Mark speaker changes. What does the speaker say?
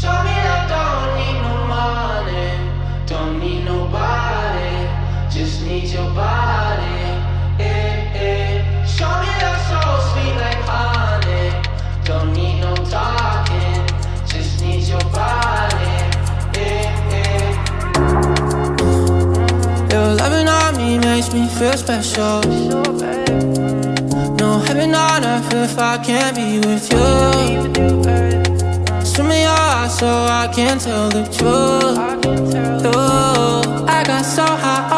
Speaker 1: Show me that don't need no money, don't need nobody, just need your body. Show me that soul sweet like honey, don't need no talking, just need your body. Your loving on me makes me feel special. No heaven on earth if I can't be with you. Swim in your eyes so I can tell the truth. Ooh, I got so high